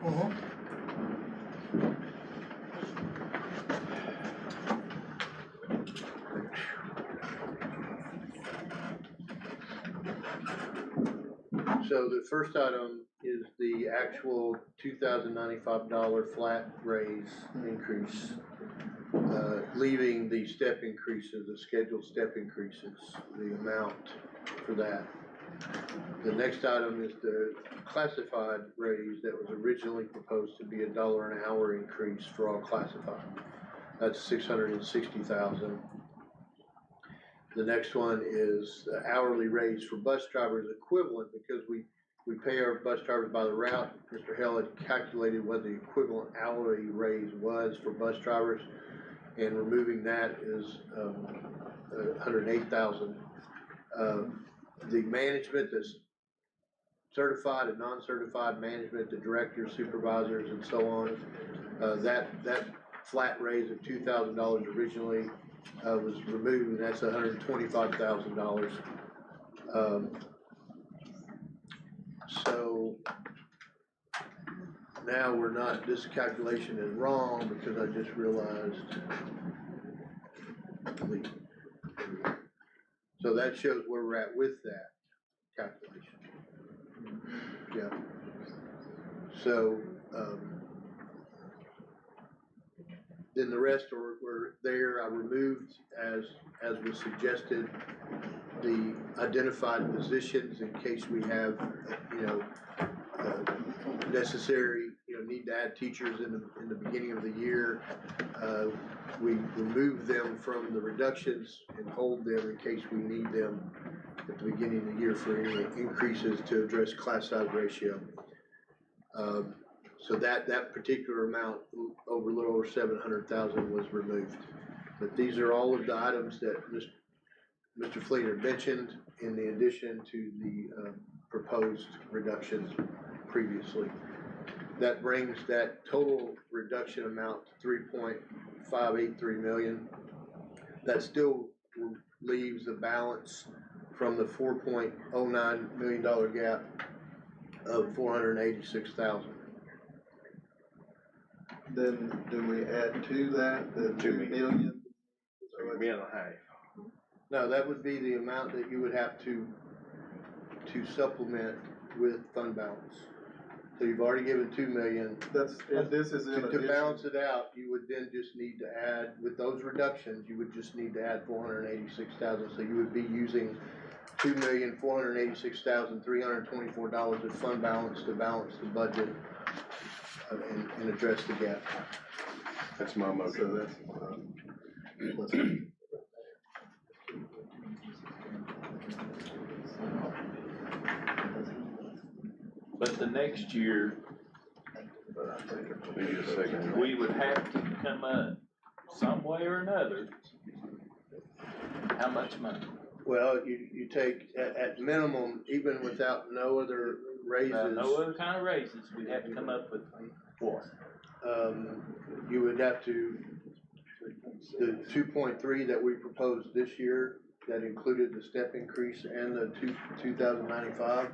So the first item is the actual $2,095 flat raise increase, leaving the step increases, the scheduled step increases, the amount for that. The next item is the classified raise that was originally proposed to be $1 an hour increase for all classified. That's $660,000. The next one is the hourly raise for bus drivers equivalent, because we pay our bus drivers by the route. Mr. Hell had calculated what the equivalent hourly raise was for bus drivers, and removing that is $108,000. The management, that's certified and non-certified management, the directors, supervisors, and so on, that flat raise of $2,000 originally was removed, and that's $125,000. So now we're not, this calculation is wrong because I just realized. So that shows where we're at with that calculation. Yeah. So then the rest were there. I removed, as was suggested, the identified positions in case we have, necessary, need to add teachers in the beginning of the year. We remove them from the reductions and hold them in case we need them at the beginning of the year for any increases to address class size ratio. So that particular amount, a little over 700,000, was removed. But these are all of the items that Mr. Fleener mentioned, in the addition to the proposed reductions previously. That brings that total reduction amount to $3.583 million. That still leaves a balance from the $4.09 million gap of $486,000. Then do we add to that the $2 million? So $1.5 million. No, that would be the amount that you would have to supplement with fund balance. So you've already given $2 million. This is in to balance it out. You would then just need to add, with those reductions, you would just need to add $486,000. So you would be using $2,486,324 of fund balance to balance the budget and address the gap. That's my motion. So that's But the next year, we would have to come up some way or another. How much money? Well, you take, at minimum, even without no other raises. No other kind of raises, we'd have to come up with what? You would have to, the 2.3 that we proposed this year, that included the step increase and the 2,095.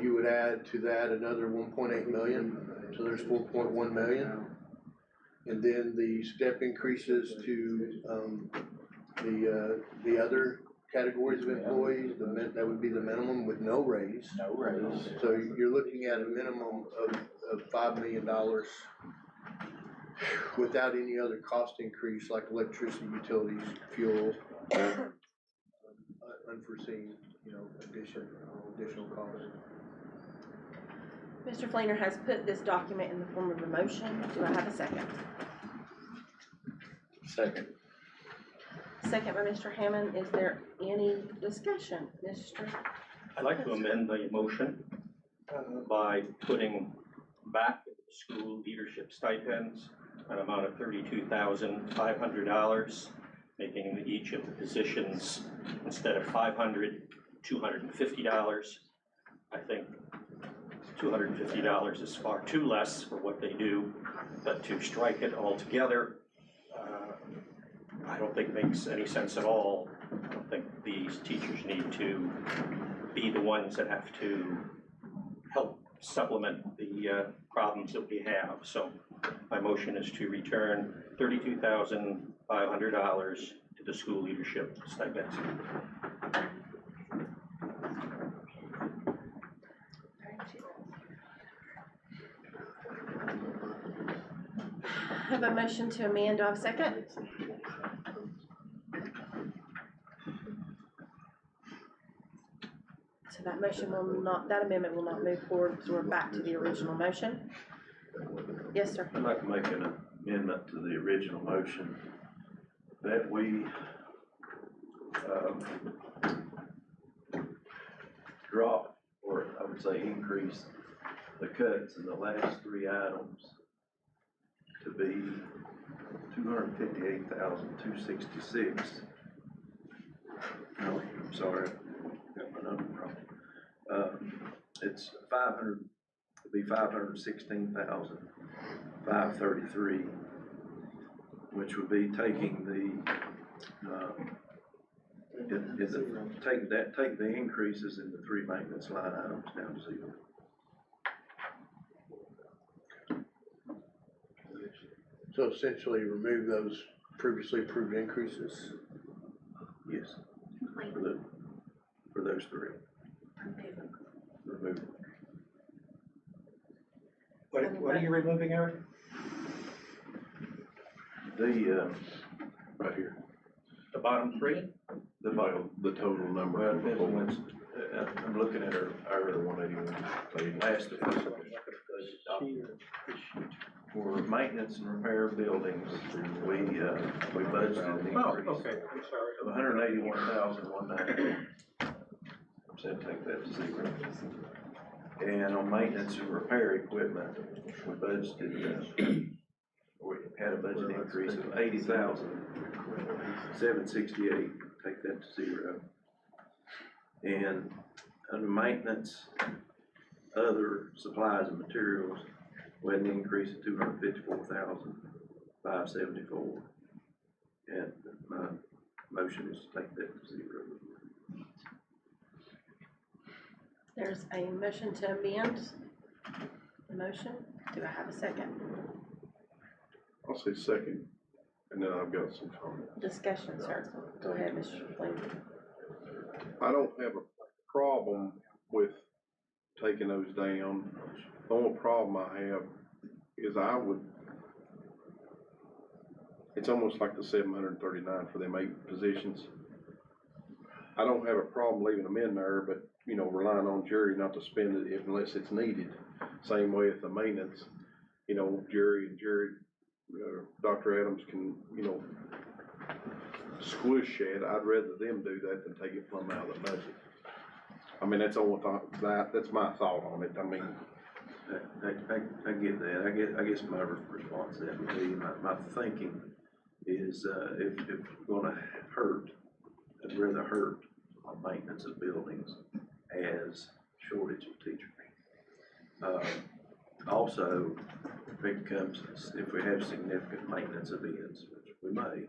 You would add to that another 1.8 million, so there's 4.1 million. And then the step increases to the other categories of employees, that would be the minimum with no raise. No raise. So you're looking at a minimum of $5 million without any other cost increase like electricity, utilities, fuel, unforeseen, additional costs. Mr. Fleener has put this document in the form of a motion. Do I have a second? Second. Second by Mr. Hammond. Is there any discussion, Mr.? I'd like to amend the motion by putting back school leadership stipends an amount of $32,500, making each of the positions, instead of $500, $250. I think $250 is far too less for what they do, but to strike it altogether, I don't think makes any sense at all. I don't think these teachers need to be the ones that have to help supplement the problems that we have. So my motion is to return $32,500 to the school leadership stipends. Have a motion to amend, do I have a second? So that motion will not, that amendment will not move forward, because we're back to the original motion. Yes, sir. I'd like to make an amendment to the original motion that we drop, or I would say increase, the cuts in the last three items to be $258,266. No, I'm sorry, got my number wrong. It's 516,533, which would be taking take the increases in the three maintenance line items down to zero. So essentially remove those previously approved increases. Yes, for those three. Remove them. What are you removing, Eric? The, right here, The bottom three? the bottom, The total number. well, it depends on which, I'm looking at our 181. last official for maintenance and repair of buildings, we budgeted an increase I'm sorry. of $181,191. Said take that to zero. And on maintenance and repair equipment, we budgeted, we had a budget increase of $80,768, take that to zero. And under maintenance, other supplies and materials, we had an increase of $254,574. And my motion is to take that to zero. There's a motion to amend the motion. Do I have a second? I'll say second, and then I've got some comments. Discussion, sir. Go ahead, Mr. Flynn. I don't have a problem with taking those down. The only problem I have is it's almost like the 739 for them 8 positions. I don't have a problem leaving them in there, but, you know, relying on Jerry not to spend it unless it's needed. Same way with the maintenance, you know, Jerry, Dr. Adams can, you know, squish it. I'd rather them do that than take it from out of the budget. I mean, that's all that's my thought on it. I mean, I get that. I guess my response to that would be, my thinking is, if we're gonna hurt, I'd rather hurt on maintenance of buildings as shortage of teachers. Also, if we have significant maintenance events, which we may,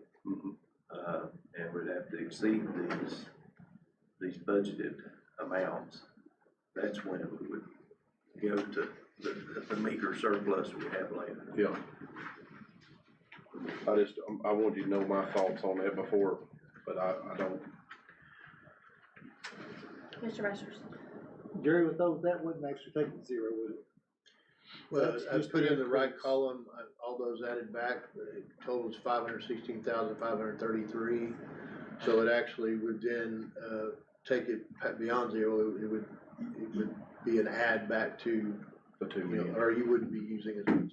and we'd have to exceed these budgeted amounts, that's when we would go to the meager surplus we have later. yeah. I want you to know my thoughts on that before, but I don't. Mr. Masters. Jerry, with those, that wouldn't actually take it to zero, would it? Well, That's I just put the in the right increase. column, all those added back, the total is 516,533. So it actually would then, take it beyond zero, it would be an add back to, The 2 you know, million. or you wouldn't be using as much.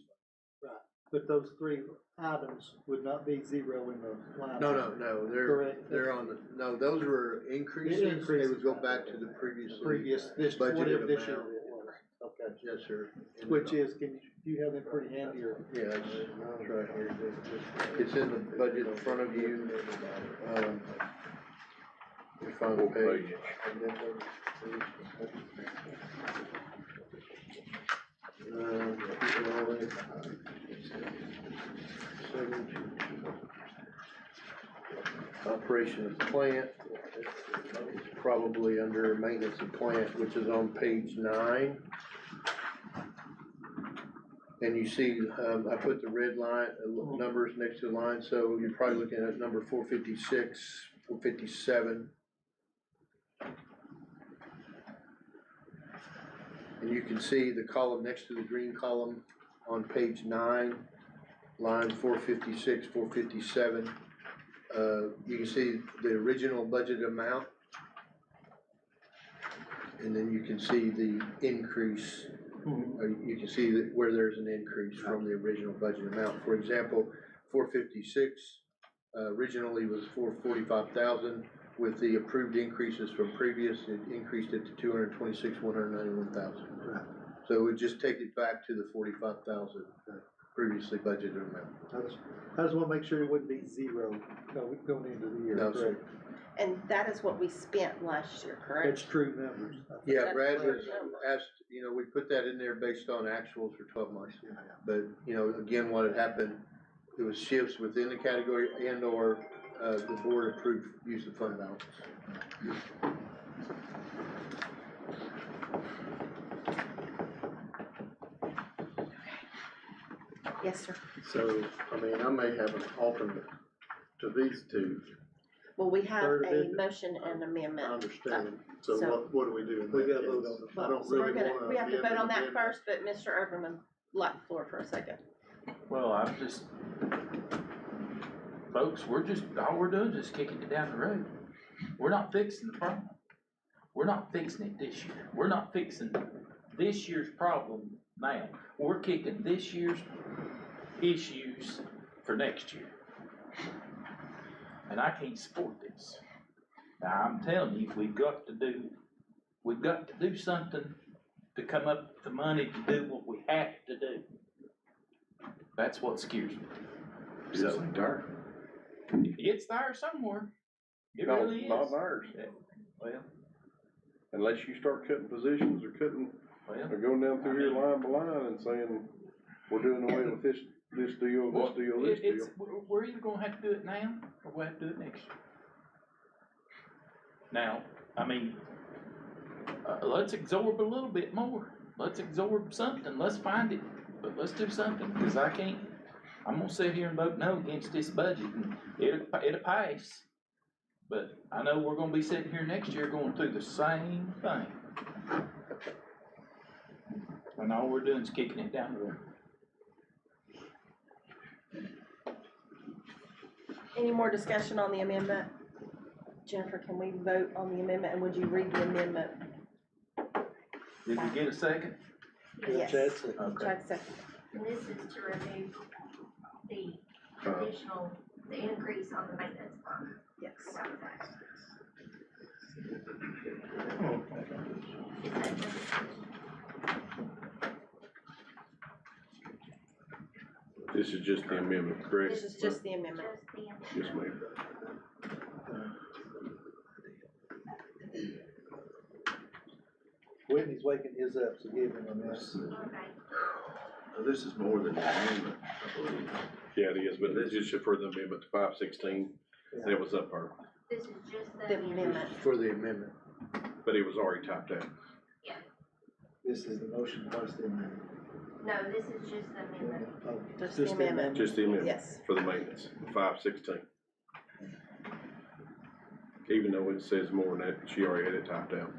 But those three items would not be zero in the line. No, they're, Correct. they're on the, no, those were increases, they Increases, would go right. back to the previous. This, budgeted whatever this year amount. it was. Okay. Yes, sir. Which is, do you have them pretty handy or? Yeah, it's right here. It's in the budget in front of you. Your final page. Operation of plant, it's probably under maintenance of plant, which is on page 9. And you see, I put the red line, numbers next to the line, so you're probably looking at number 456, 457. And you can see the column next to the green column on page 9, line 456, 457. You can see the original budget amount. And then you can see the increase. You can see that where there's an increase from the original budget amount. For example, 456 originally was 445,000. With the approved increases from previous, it increased it to 191,000. Right. So it would just take it back to the 45,000 previously budgeted amount. I just wanna make sure it wouldn't be zero, going into the year. No, sir. correct? And that is what we spent last year, correct? It's true numbers. Yeah, That's Brad clear was number. asked, we put that in there based on actuals for 12 months. Yeah. But, again, what had happened, there was shifts within the category and or, the board approved use of fund balance. Yes, sir. So, I mean, I may have an alternate to these two, Well, we have Third a amendment. motion and I amendment. understand. So So- what do we do in We that gotta vote case? on it. I don't So we're really gonna, wanna. we have to amend vote on that amend- first, but Mr. Overman, like the floor for a second. Well, I'm just, folks, all we're doing is just kicking it down the road. We're not fixing the problem. We're not fixing it this year. We're not fixing this year's problem now. We're kicking this year's issues for next year. And I can't support this. Now, I'm telling you, we've got to do something to come up with the money to do what we have to do. That's what scares me. So, it's there somewhere. It No, really is. not ours. Well, Unless you start cutting positions or well. or going down through here line by line and saying, we're doing away with this deal, Well, this deal, this deal. we're either gonna have to do it now, or we'll have to do it next year. Now, I mean, let's absorb a little bit more, let's absorb something, let's find it, but let's do something, cause I'm gonna sit here and vote no against this budget, and it'll pass. But I know we're gonna be sitting here next year going through the same thing. And all we're doing is kicking it down the road. Any more discussion on the amendment? Jennifer, can we vote on the amendment, and would you read the amendment? Did we get a second? Yes. Chad said. Okay. Chad second. And this is to remove the additional, the increase on the maintenance fund. Yes. Is that just, This is just the amendment, correct? This is just the amendment. just the? Yes, ma'am. Whitney's waking his up, so give him a mess. Okay, This is more than the amendment, I believe. Yeah, it is, but this is just for the amendment to 516, that was up her, this is just the The amendment. amendment. For the amendment. but it was already typed out. This is the motion plus the amendment. No, this is just the amendment. Oh, Just the amendment. Just the amendment Yes. for the maintenance, 516. Even though it says more than that, she already had it typed out.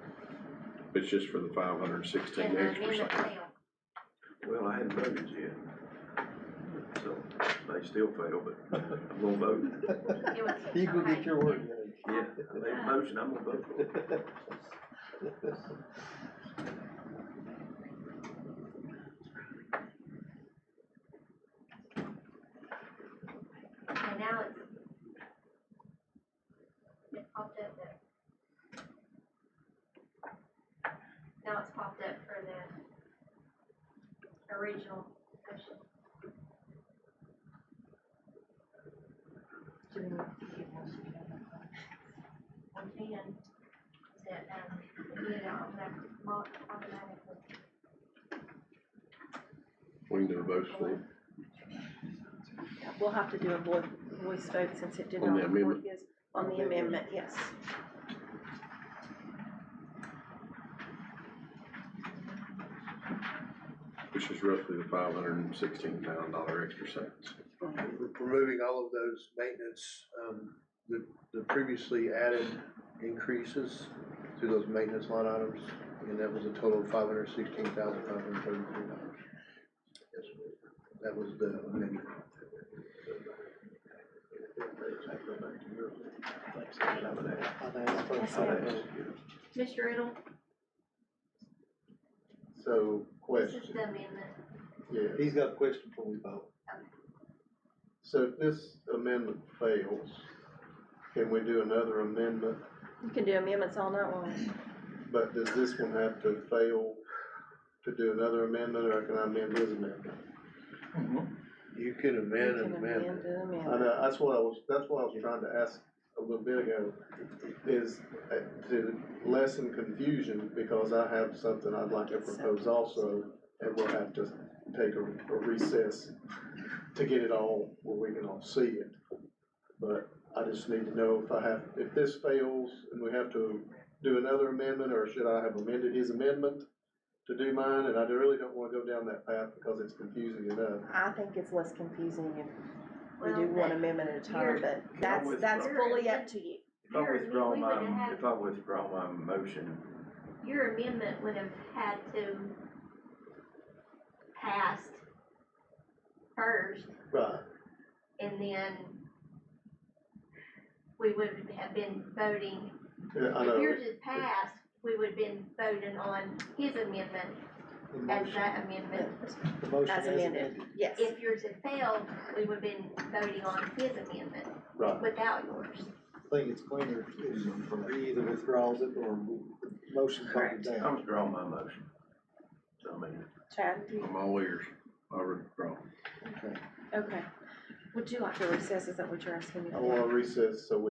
It's just for the 516 And the extra amendment cents. failed. Well, I hadn't voted yet. So they still fail, but I'm gonna vote. It was, You go okay. get your word. Yeah, I made a motion, I'm gonna vote for it. Okay, now it popped up that. Now it's popped up for the original motion. On 10, that, it did automatically. We can do a vote for it. We'll have to do a voice vote since it did On not the record amendment? his, on the amendment, yes. which is roughly the $516,000 extra savings. Removing all of those maintenance, the previously added increases to those maintenance line items, and that was a total of $516,533. That was the amendment. Mr. Riddle, So, this is question, the amendment. yeah, He's got a question before we vote. so if this amendment fails, can we do another amendment? You can do amendments all night long. But does this one have to fail to do another amendment, or can I amend his amendment? You can amend You an can amendment. an I amendment. know, that's what I was trying to ask a little bit ago, is to lessen confusion, because I have something I'd like to propose also, and we'll have to take a recess to get it all, where we can all see it. But I just need to know if this fails and we have to do another amendment, or should I have amended his amendment to do mine? And I really don't wanna go down that path because it's confusing enough. I think it's less confusing if we Well, do one but amendment at a time, you're- but Can I that's withdraw? fully up to you. If I Your withdraw amendment, we would've my, had- if I withdraw my motion, Your amendment would have had to passed first, Right, and then we would have been voting. yeah, I If know, yours is passed, we would have been voting on his amendment The as motion, that amendment. the motion As amended, yes. If yours had failed, we would have been voting on his amendment right, without yours. I think it's cleaner if he either withdraws it or motion voted I down. withdraw my motion. So I mean, Chad, I'm all ears. I withdraw. okay. Would you like to recess? Is that what you're asking me? I wanna recess so we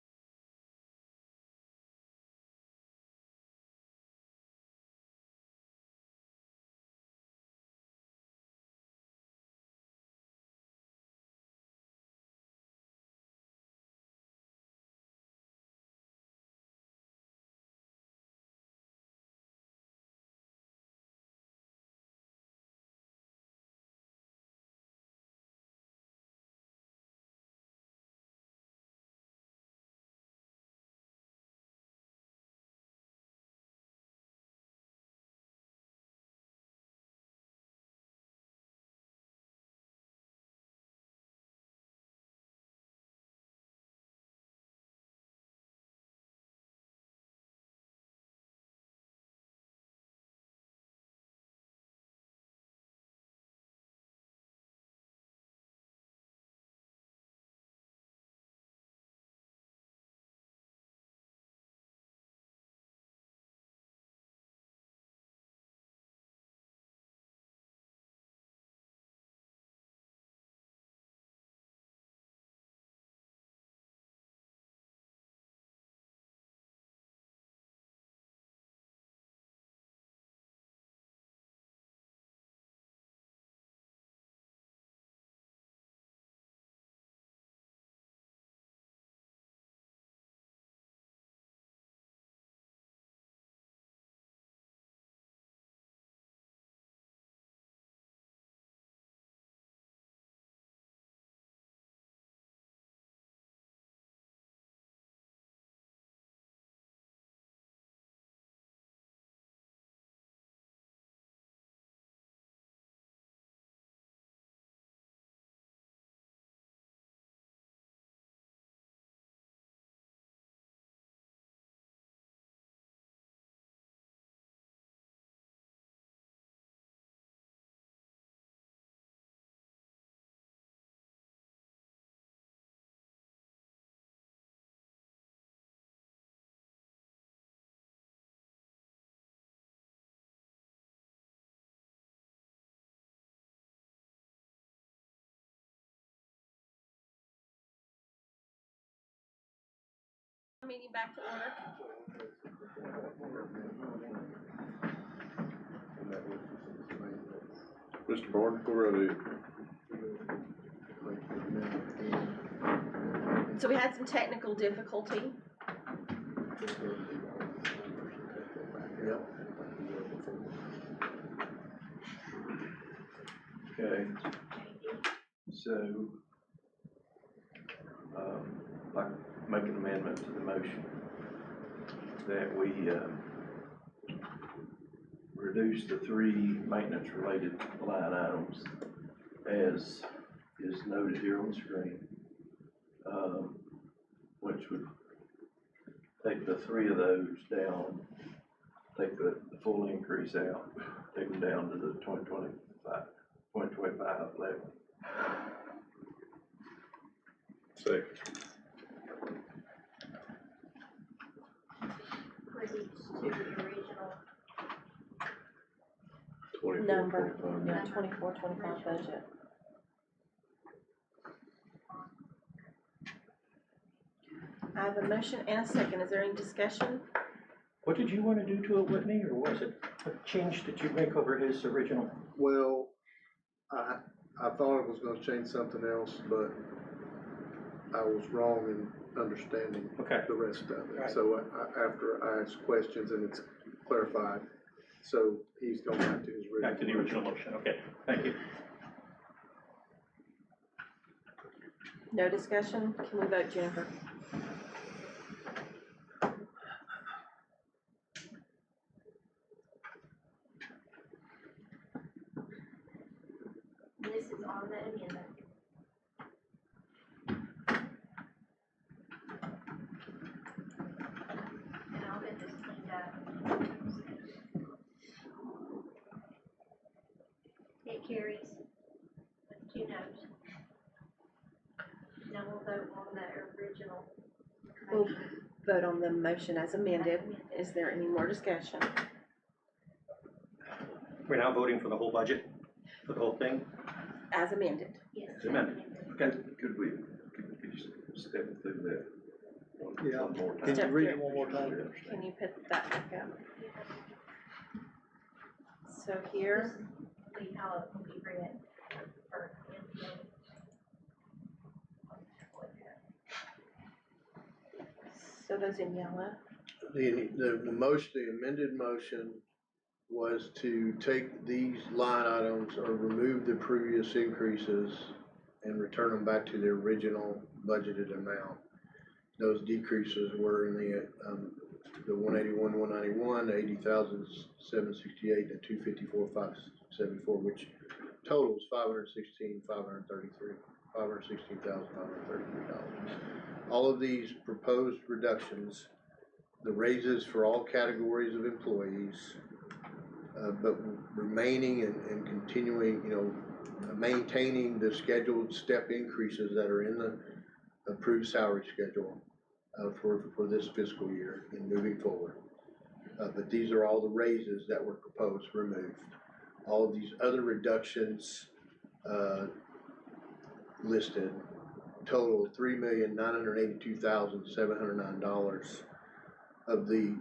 Meeting back to order. Mr. Barton, go right ahead. So we had some technical difficulty. Yep. Okay, so, like, make an amendment to the motion that we, reduce the three maintenance-related line items as is noted here on the screen, which would take the three of those down, take the full increase out, take them down to the 2025 level. Second. Was it to the original? Number, 24, 25. yeah, 24-25 budget. I have a motion and a second. Is there any discussion? What did you wanna do to it, Whitney, or was it a change that you make over his original? Well, I thought it was gonna change something else, but I was wrong in understanding Okay. the rest of it. Right. So after I asked questions and it's clarified, so he's going back to his original. Back to the original motion, okay, thank you. No discussion? Can we vote, Jennifer? This is on the amendment. And I'll get this cleaned up. It carries with 2 notes. Now we'll vote on the original We'll motion. vote on the motion as amended. Is there any more discussion? We're now voting for the whole budget, for the whole thing? As amended. Yes. It's amended. Okay. Could you step through that Yeah. one more time? Can you Step read through it one more time? Can you put that back up? So here, This will be how it will be read for NPA. so those in yellow. The motion, the amended motion was to take these line items or remove the previous increases and return them back to the original budgeted amount. Those decreases were in the 181, 191, 80,768, and 254,574, which totals $516,533. All of these proposed reductions, the raises for all categories of employees, but remaining and continuing, maintaining the scheduled step increases that are in the approved salary schedule for this fiscal year and moving forward. But these are all the raises that were proposed removed. All of these other reductions listed total $3,982,709 of the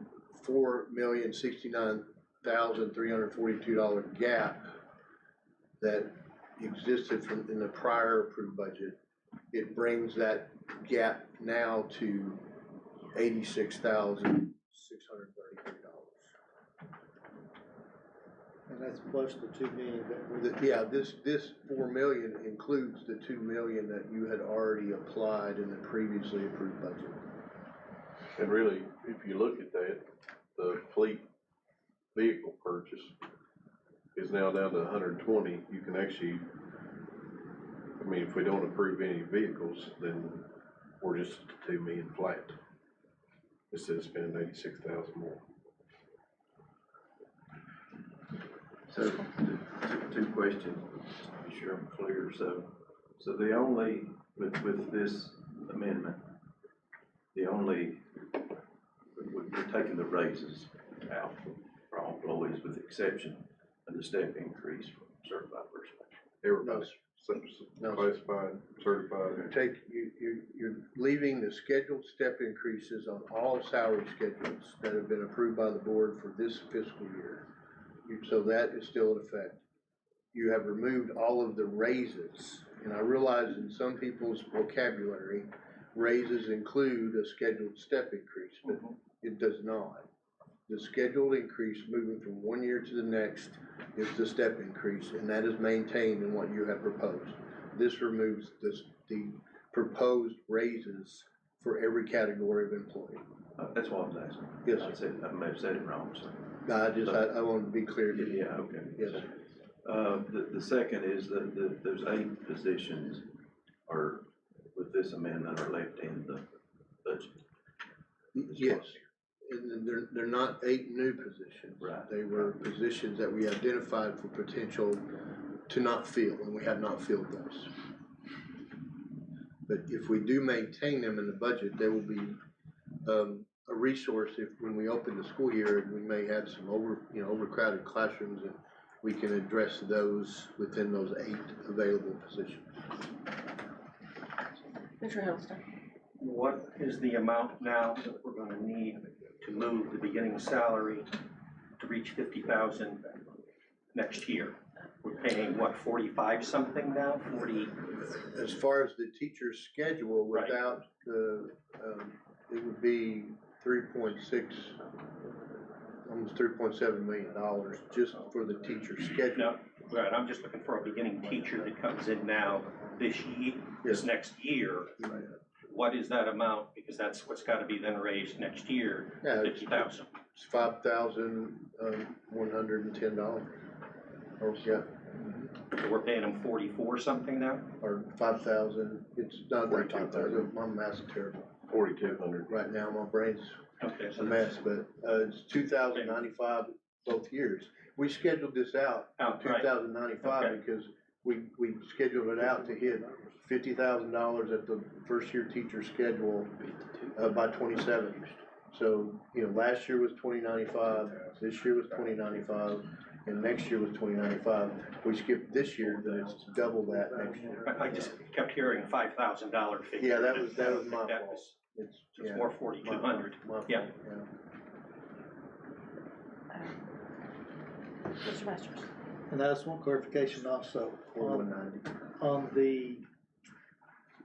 $4,069,342 gap that existed in the prior approved budget. It brings that gap now to $86,633. And that's plus the 2 million that we. Yeah, this 4 million includes the 2 million that you had already applied in the previously approved budget. And really, if you look at that, the fleet vehicle purchase is now down to 120. You can actually, if we don't approve any vehicles, then we're just 2 million flat. Instead of spending 86,000 more. So, two questions, just to be sure I'm clear. So the only, with this amendment, we're taking the raises out for all employees with the exception of the step increase for certified personnel. Everybody's No. classified, certified. You're leaving the scheduled step increases on all salary schedules that have been approved by the board for this fiscal year. So that is still in effect. You have removed all of the raises, and I realize in some people's vocabulary, raises include a scheduled step increase, but it does not. the scheduled increase moving from one year to the next is the step increase, and that is maintained in what you have proposed. This removes the proposed raises for every category of employee. That's what I was asking. Yes, I sir. said, I may have said it wrong, so. I want to be clear here. Yeah, okay. Yes, sir. The second is those 8 positions are, with this amendment, are left in the budget. Yes, and then they're not 8 new positions. Right. They were positions that we identified for potential to not fill, and we have not filled those. But if we do maintain them in the budget, there will be a resource if, when we open the school year, and we may have some overcrowded classrooms, and we can address those within those 8 available positions. Mr. Hiddleston. What is the amount now that we're gonna need to move the beginning salary to reach 50,000 next year? We're paying, what, 45 something now, 40? As far as the teacher's schedule, Right. without the, it would be 3.6, almost $3.7 million just for the teacher's schedule. No, right, I'm just looking for a beginning teacher that comes in now this Yes. next year. What is that amount? Because that's what's gotta be then raised next year, Yeah, 50,000. It's $5,110, or yeah, So we're paying them 44 something now? or 5,000. It's not that 42,000. 5,000. My math's terrible 4,200. right now. My brain's Okay, a so mess, but it's 2,095 both years. We scheduled this out Right. 2,095 Okay. because we scheduled it out to hit $50,000 at the first year teacher schedule by 27. So, last year was 2095, this year was 2095, and next year was 2095. We skipped this year, then it's double that next year. I just kept hearing $5,000 figure. Yeah, that was my That fault. was- It's It's more 4,200. my fault, Yeah. Mr. Masters. And I just want clarification also, 4190. on the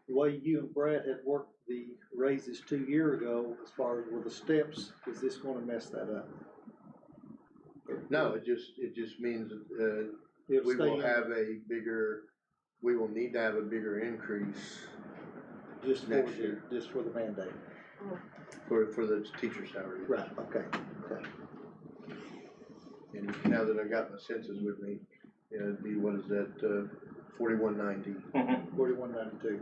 way you and Brad had worked the raises 2 years ago, as far as with the steps, is this gonna mess that up? No, it just means, It'll we will stay in we will need to have a bigger increase just for next year. just for the mandate. for the teacher salary. Right, okay. And now that I got my census with me, it'd be, what is that, 4190. Mhm. 4192.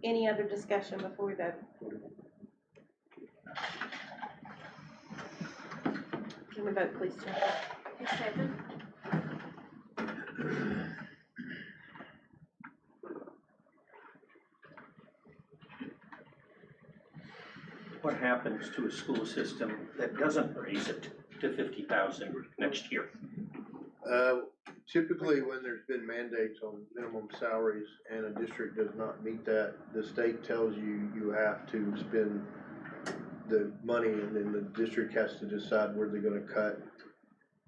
Any other discussion before we vote? Can we vote, please, Jennifer? Ms. Evans? What happens to a school system that doesn't raise it to 50,000 next year? Typically, when there's been mandates on minimum salaries and a district does not meet that, the state tells you you have to spend the money, and then the district has to decide where they're gonna cut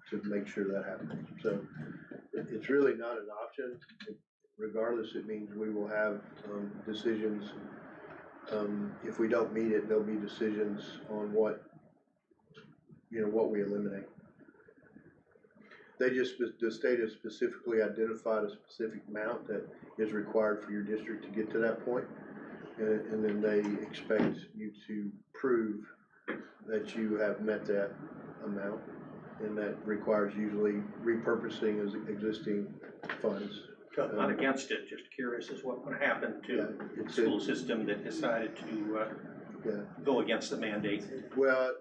to make sure that happens. So it's really not an option. Regardless, it means we will have decisions. If we don't meet it, there'll be decisions on what we eliminate. The state has specifically identified a specific amount that is required for your district to get to that point. And then they expect you to prove that you have met that amount. And that requires usually repurposing as existing funds. I'm not against it, just curious as what would happen to Yeah, a school system that decided to go against the mandate. Well,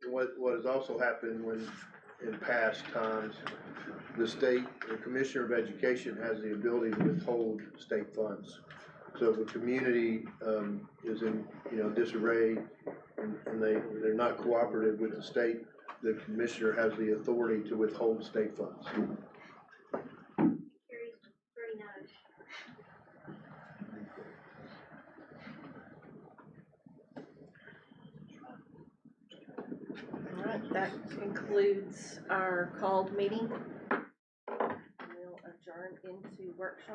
what has also happened when, in past times, the Commissioner of Education has the ability to withhold state funds. So if a community, is in, disarray and they're not cooperative with the state, the commissioner has the authority to withhold state funds. Carries 3 noes. All right, that concludes our called meeting. We'll adjourn into workshop.